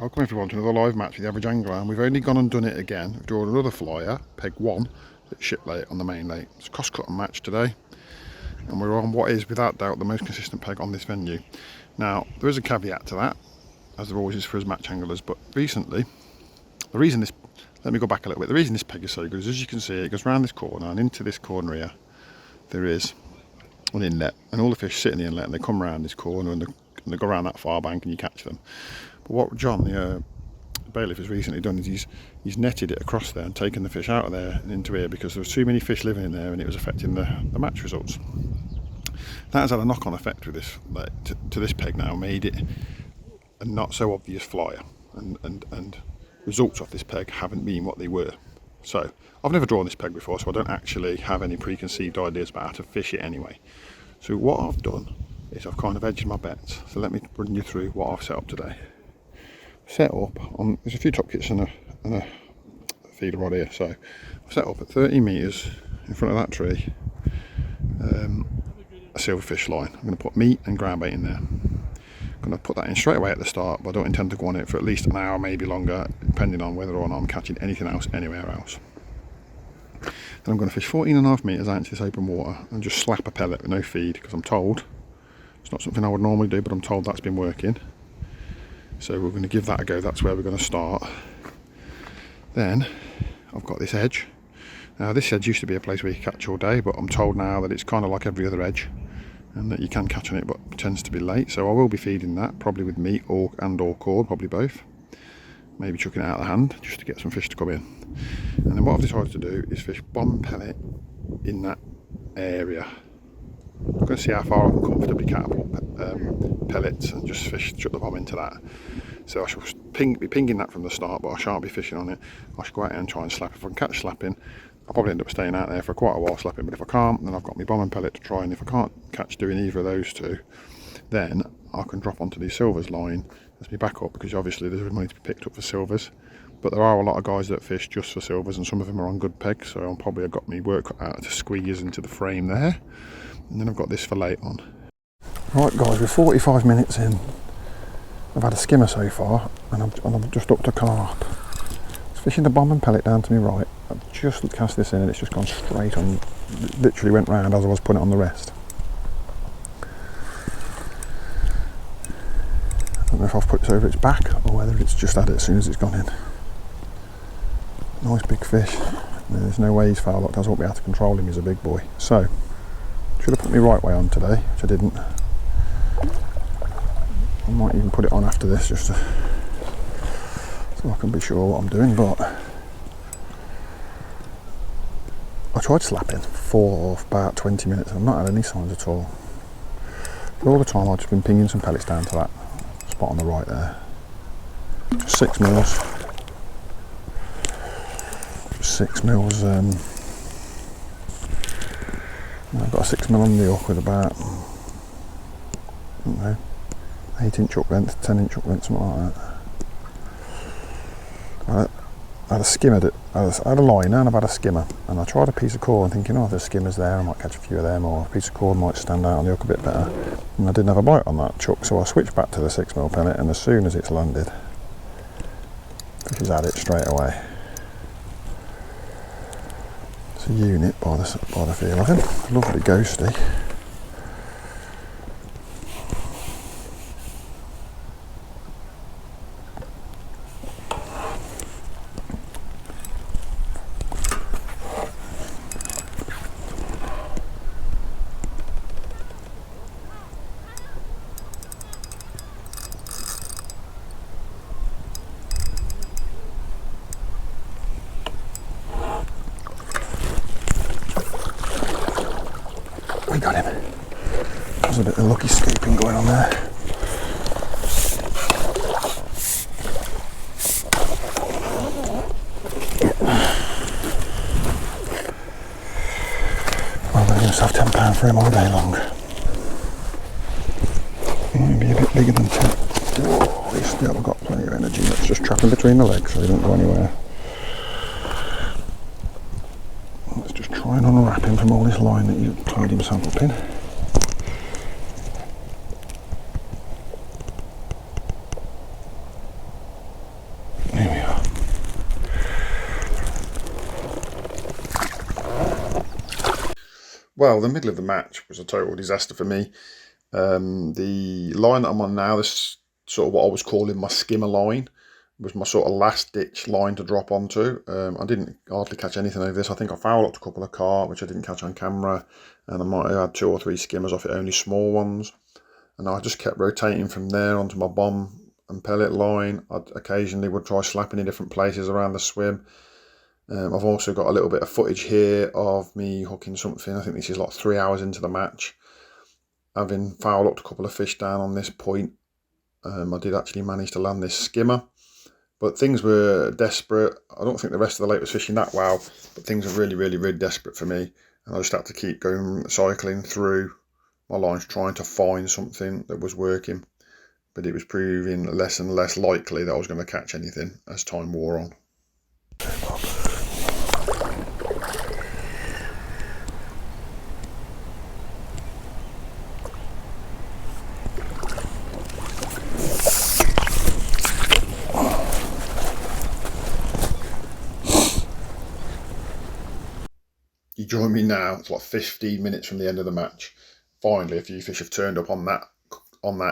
Welcome everyone to another live match with the Average Angler, and we've only gone and done it again. We've drawn another flyer, peg 1, at Shiplate on the main lake. It's a cross-cutting match today, and we're on what is without doubt the most consistent peg on this venue. Now, there is a caveat to that, as there always is for us match anglers, but recently, let me go back a little bit. The reason this peg is so good is, as you can see, it goes around this corner, and into this corner here, there is an inlet, and all the fish sit in the inlet, and they come around this corner, and they go around that far bank, and you catch them. But what John, the bailiff, has recently done is he's netted it across there and taken the fish out of there and into here because there was too many fish living in there and it was affecting the match results. That has had a knock-on effect with this, to this peg now, made it a not so obvious flyer, and results off this peg haven't been what they were. So I've never drawn this peg before, so I don't actually have any preconceived ideas about how to fish it anyway. So what I've done is I've kind of edged my bets. So let me run you through what I've set up today. Set up on, there's a few top kits and a feeder rod here, so I've set up at 30 metres in front of that tree a silverfish line. I'm going to put meat and ground bait in there. I'm going to put that in straight away at the start, but I don't intend to go on it for at least an hour, maybe longer, depending on whether or not I'm catching anything else anywhere else. Then I'm going to fish 14.5 metres out into this open water and just slap a pellet with no feed, because I'm told, it's not something I would normally do, but I'm told that's been working. So we're going to give that a go. That's where we're going to start. Then I've got this edge. Now this edge used to be a place where you catch all day, but I'm told now that it's kind of like every other edge, and that you can catch on it, but it tends to be late. So I will be feeding that, probably with meat or cord, probably both. Maybe chucking it out of the hand just to get some fish to come in. And then what I've decided to do is fish bomb pellet in that area. I'm going to see how far I can comfortably catapult pellets and just chuck the bomb into that. So I shall be pinging that from the start, but I shan't be fishing on it. I should go out there and try and slap. If I can catch slapping, I'll probably end up staying out there for quite a while slapping, but if I can't, then I've got my bomb and pellet to try, and if I can't catch doing either of those two, then I can drop onto the silvers line as my backup, because obviously there's money to be picked up for silvers. But there are a lot of guys that fish just for silvers, and some of them are on good pegs, so I'll probably have got me work cut out to squeeze into the frame there. And then I've got this fillet on. Right guys, we're 45 minutes in. I've had a skimmer so far, and I'm just up to carp. It's fishing the bomb and pellet down to me right. I've just cast this in and it's just gone straight on. It literally went round as I was putting it on the rest. I don't know if I've put this over its back or whether it's just had it as soon as it's gone in. Nice big fish. There's no way he's foul locked. I won't be able to control him. He's a big boy. So should have put me right way on today, which I didn't. I might even put it on after this just so I can be sure what I'm doing, but I tried slapping for about 20 minutes and I've not had any signs at all. But all the time I've just been pinging some pellets down to that spot on the right there. Just 6 mils. 6 mils. I've got a 6 mil on the hook with about, I don't know, 8-inch hook length, 10-inch hook length, something like that. I had a skimmer, I had a liner and I've had a skimmer, and I tried a piece of cord thinking, oh, there's skimmers there, I might catch a few of them, or a piece of cord might stand out on the hook a bit better. And I didn't have a bite on that chuck, so I switched back to the 6 mil pellet, and as soon as it's landed, fish has had it straight away. It's a unit by the feel of him. Lovely ghosty. We got him. There's a bit of lucky scooping going on there. Well, they're going to have £10 for him all day long. Maybe a bit bigger than 10. Whoa, he's still got plenty of energy. Let's just trap him between the legs so he doesn't go anywhere. Let's just try and unwrap him from all this line that he's tied himself up in. Well, the middle of the match was a total disaster for me. The line that I'm on now, this sort of what I was calling my skimmer line, was my sort of last ditch line to drop onto. I didn't hardly catch anything over this. I think I fouled up a couple of carp, which I didn't catch on camera, and I might have had 2 or 3 skimmers off it, only small ones. And I just kept rotating from there onto my bomb and pellet line. I occasionally would try slapping in different places around the swim. I've also got a little bit of footage here of me hooking something. I think this is like 3 hours into the match, having fouled up a couple of fish down on this point. I did actually manage to land this skimmer, but things were desperate. I don't think the rest of the lake was fishing that well, but things were really, really, really desperate for me, and I just had to keep going, cycling through my lines, trying to find something that was working. But it was proving less and less likely that I was going to catch anything as time wore on. You join me now, it's like 15 minutes from the end of the match. Finally, a few fish have turned up on that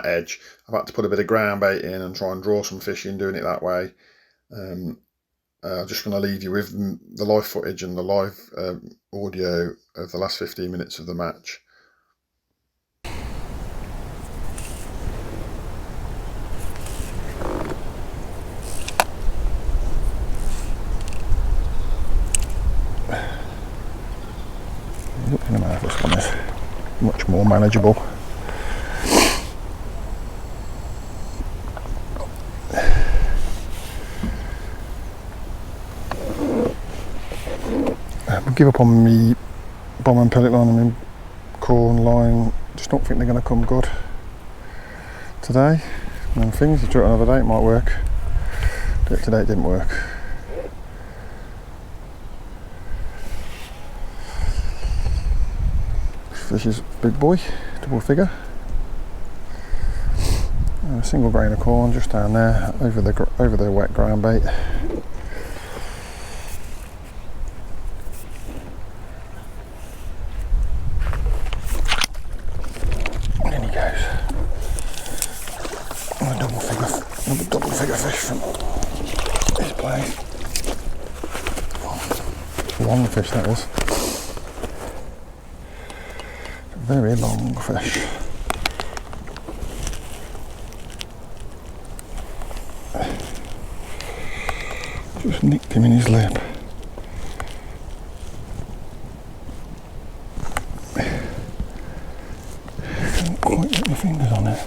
edge. I've had to put a bit of ground bait in and try and draw some fish in doing it that way. I'm just going to leave you with the live footage and the live audio of the last 15 minutes of the match. Looking at this one is much more manageable. I'll give up on me bomb and pellet line and corn line. Just don't think they're going to come good today. And things, if you do it another day, it might work. Do it today, it didn't work. This is big boy, double figure. A single grain of corn just down there over the wet ground bait. And in he goes. A double figure fish from this place. Long fish that is. Very long fish. Just nicked him in his lip. Can't quite get my fingers on it.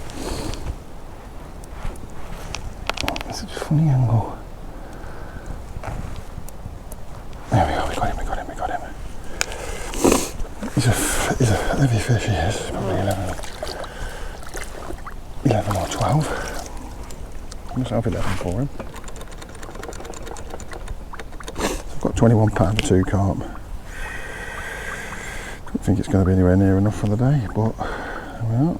It's such a funny angle. There we go, we got him. He's a heavy fish, he is. Probably 11 or 12. I must have 11 for him. I've got £21 for 2 carp. Don't think it's going to be anywhere near enough for the day, but there we are.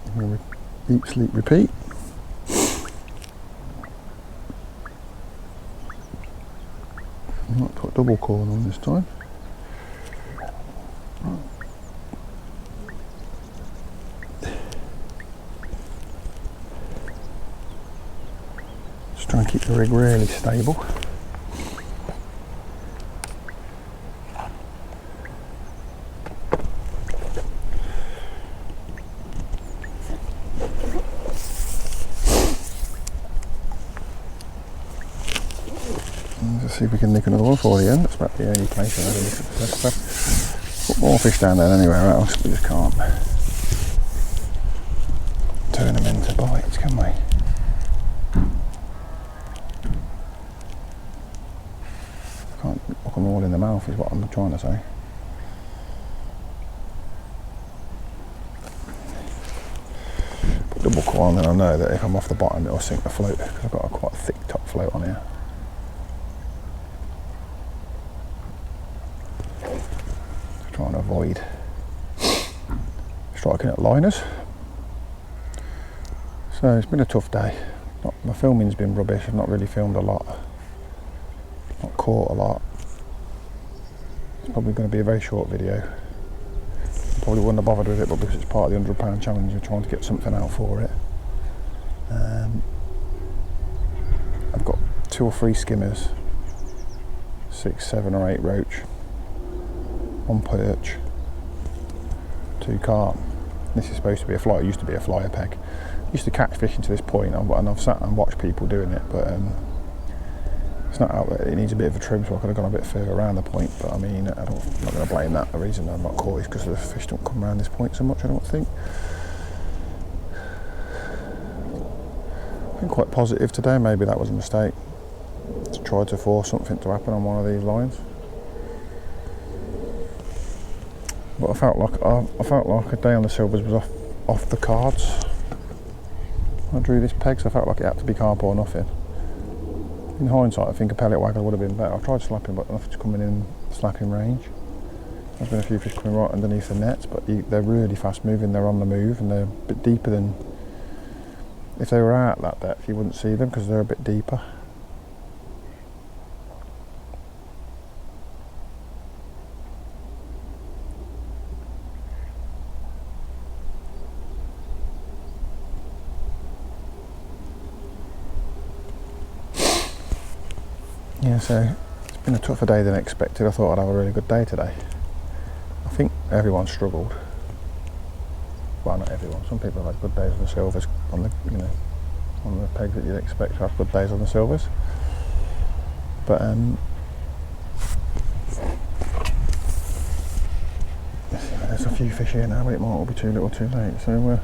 I'm going to eat, sleep, repeat. I might put double corn on this time. Just try and keep the rig really stable. Let's see if we can nick another one for the end. That's about the only place I've ever nicked the stuff. Put more fish down there than anywhere else, we just can't turn them into bites, can we? Can't look them all in the mouth is what I'm trying to say. Put double corn, then I know that if I'm off the bottom it'll sink the float, because I've got a quite thick top float on here. Trying to avoid striking at liners. So it's been a tough day. My filming's been rubbish. I've not really filmed a lot, not caught a lot. It's probably going to be a very short video. Probably wouldn't have bothered with it, but because it's part of the £100 challenge, I'm trying to get something out for it. I've got 2 or 3 skimmers, 6, 7 or 8 roach, 1 perch, 2 carp. This is supposed to be a fly. It used to be a flyer peg. I used to catch fishing to this point, and I've sat and watched people doing it, but it's not out there. It needs a bit of a trim, so I could have gone a bit further around the point. But I mean, I'm not going to blame that. The reason I'm not caught is because the fish don't come around this point so much, I don't think. I've been quite positive today. Maybe that was a mistake, to try to force something to happen on one of these lines. But I felt like a day on the silvers was off the cards. I drew this peg, so I felt like it had to be carp or nothing. In hindsight, I think a pellet wagger would have been better. I tried slapping, but nothing's coming in slapping range. There's been a few fish coming right underneath the nets, but they're really fast moving. They're on the move, and they're a bit deeper than. If they were out that depth, you wouldn't see them because they're a bit deeper. Yeah, so it's been a tougher day than expected. I thought I'd have a really good day today. I think everyone struggled. Well, not everyone. Some people have had good days on the silvers, on the on the pegs that you'd expect to have good days on the silvers. But there's a few fish here now, but it might all be too little, too late. So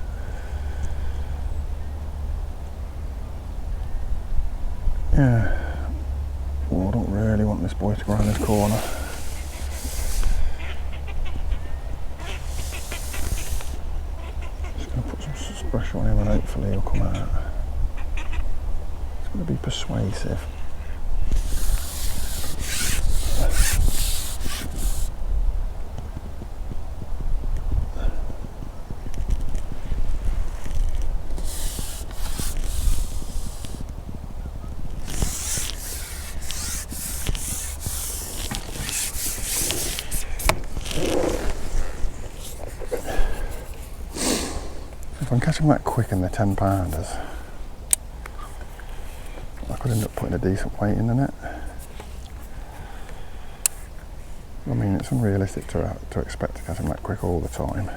yeah. Oh, I don't really want this boy to go around this corner. Just going to put some pressure on him and hopefully he'll come out. It's going to be persuasive. If I'm catching that quick in the 10-pounders, I could end up putting a decent weight in the net. I mean, it's unrealistic to expect to catch them that quick all the time.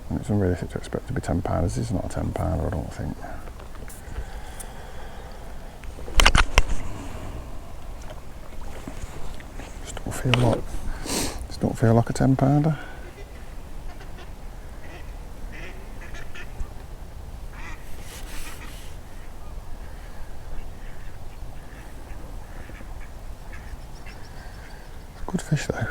And it's unrealistic to expect to be 10-pounders. This is not a 10-pounder, I don't think. Just don't feel like a 10-pounder. Good fish though.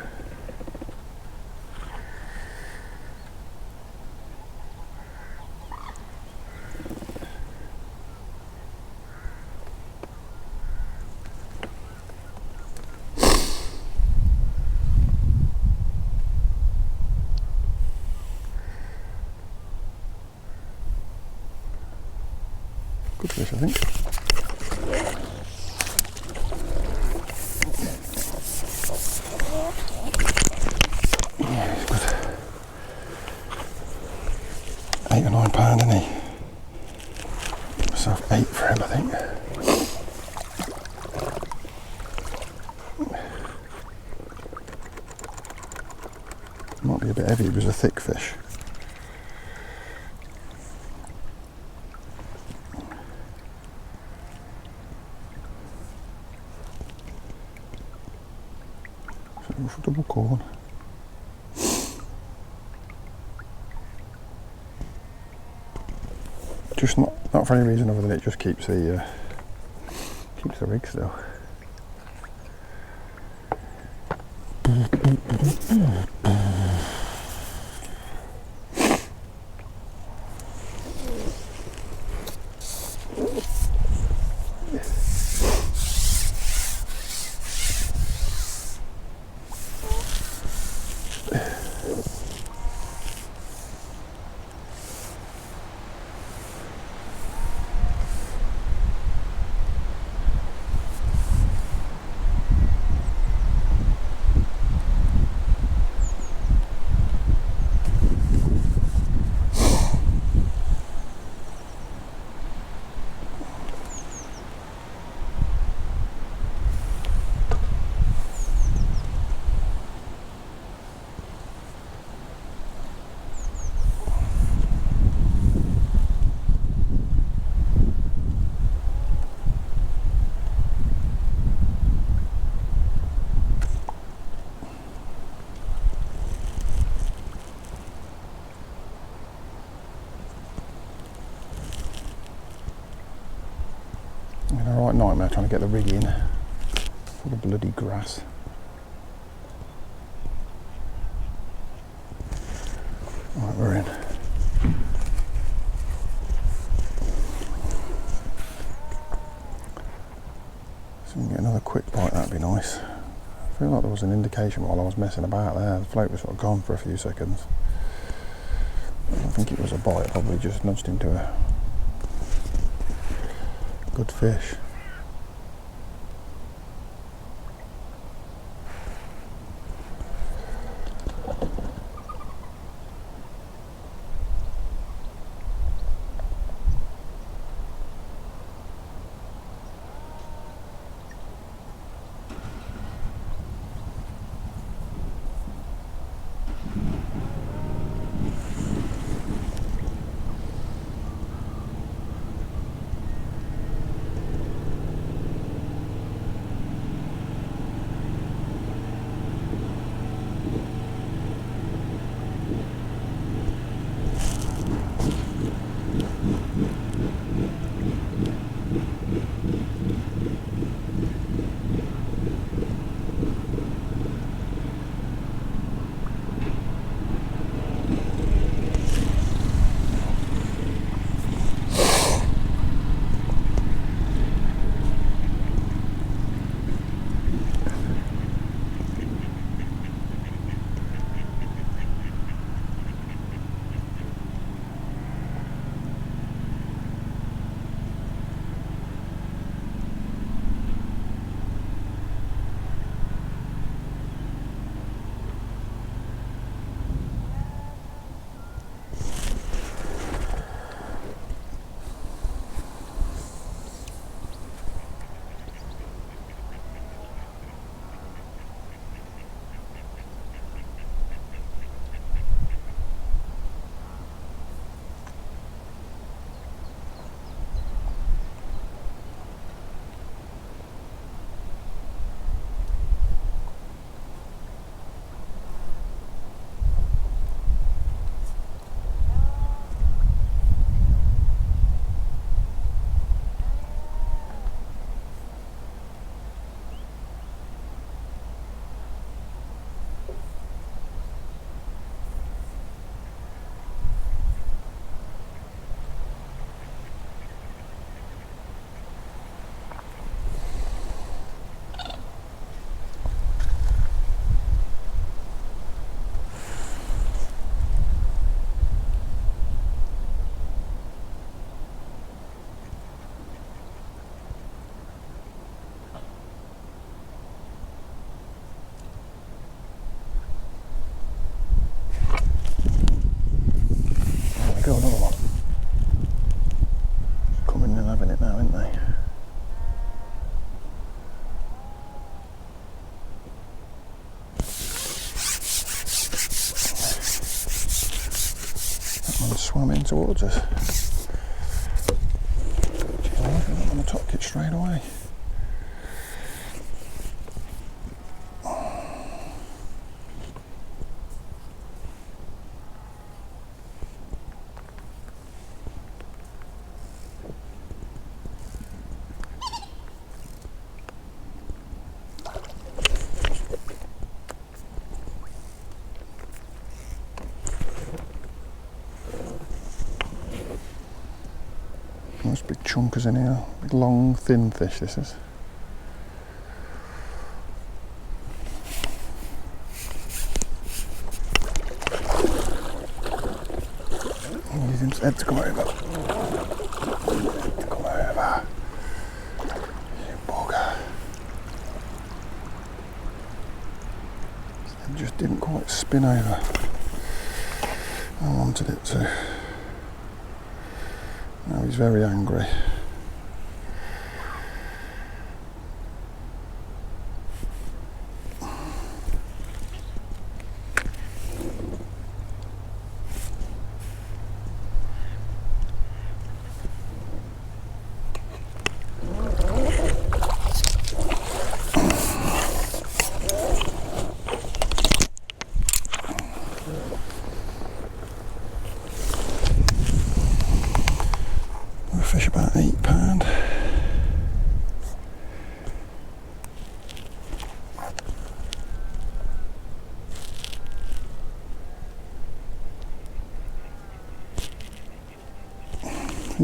Good fish, I think. Yeah, he's good. 8 or 9 pound, isn't he? Give myself 8 for him, I think. Might be a bit heavy, it was a thick fish. For double corn. Just not for any reason other than it just keeps the rig still. been a right nightmare trying to get the rig in. Full of bloody grass. Right, we're in. So we can get another quick bite, that'd be nice. I feel like there was an indication while I was messing about there. The float was sort of gone for a few seconds. I don't think it was a bite, probably just nudged into a good fish. Go, another one. Coming and having it now, aren't they? That one swam in towards us. Gee, I'm going to top it straight away. Nice big chunkers in here. Big long thin fish this is. Use his head to come over. Come over. You bugger. It just didn't quite spin over. I wanted it to. Now he's very angry. Fish about £8.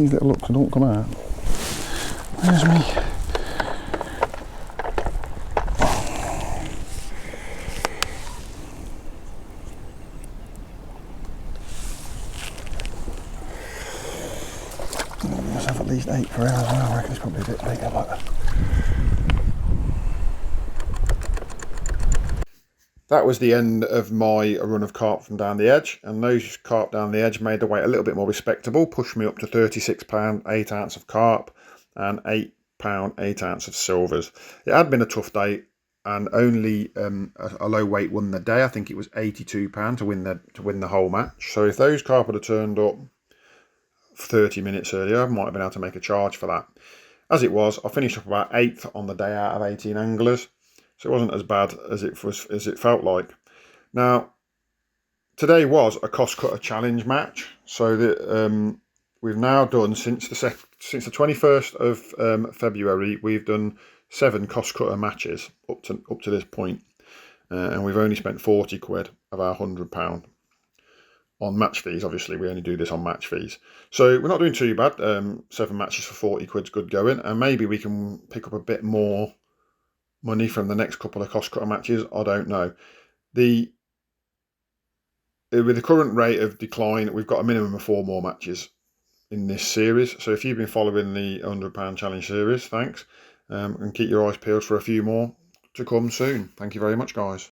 these little looks don't come out. There's me. Must have at least 8 per hour as well. I reckon it's probably a bit bigger, but that was the end of my run of carp from down the edge, and those carp down the edge made the weight a little bit more respectable, pushed me up to £36, 8 ounce of carp and £8, 8 ounce of silvers. It had been a tough day, and only a low weight won the day. I think it was £82 to win the whole match. So if those carp had turned up 30 minutes earlier, I might have been able to make a charge for that. As it was, I finished up about 8th on the day out of 18 anglers. So it wasn't as bad as it felt like. Now, today was a cost cutter challenge match. So that we've now done since the 21st of February, we've done 7 cost cutter matches up to this point, and we've only spent 40 quid of our £100 on match fees. Obviously, we only do this on match fees, so we're not doing too bad. 7 matches for 40 quid's good going, and maybe we can pick up a bit more money from the next couple of cost cutter matches. I don't know. With the current rate of decline, we've got a minimum of 4 more matches in this series. So if you've been following the £100 challenge series, thanks, and keep your eyes peeled for a few more to come soon. Thank you very much, guys.